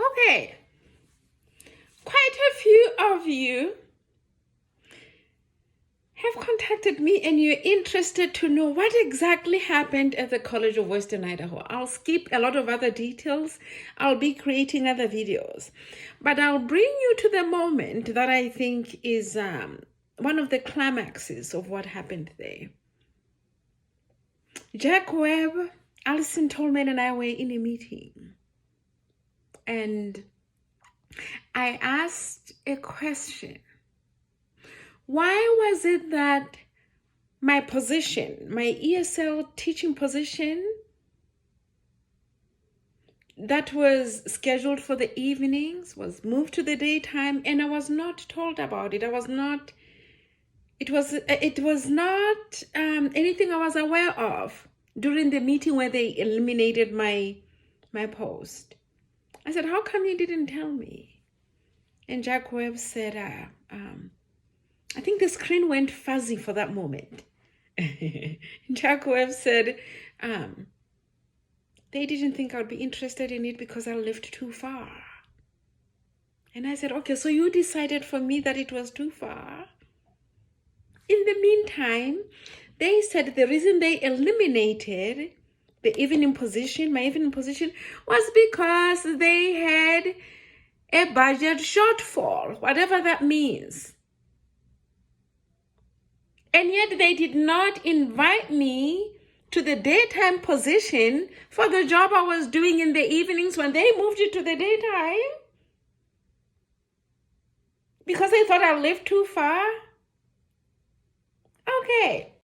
Okay, quite a few of you have contacted me and you're interested to know what exactly happened at the College of Western Idaho. I'll skip a lot of other details. I'll be creating other videos, but I'll bring you to the moment that I think is one of the climaxes of what happened there. Jack Webb, Alison Tolman, and I were in a meeting, and I asked a question. Why was it that my position, my ESL teaching position that was scheduled for the evenings was moved to the daytime, and I was not told about it? It was not anything I was aware of during the meeting where they eliminated my post. I said, how come you didn't tell me? And Jack Webb said, I think the screen went fuzzy for that moment. Jack Webb said, they didn't think I'd be interested in it because I lived too far. And I said, okay, so you decided for me that it was too far? In the meantime, they said the reason they eliminated the evening position, my evening position, was because they had a budget shortfall, whatever that means. And yet they did not invite me to the daytime position for the job I was doing in the evenings when they moved it to the daytime because they thought I lived too far. Okay.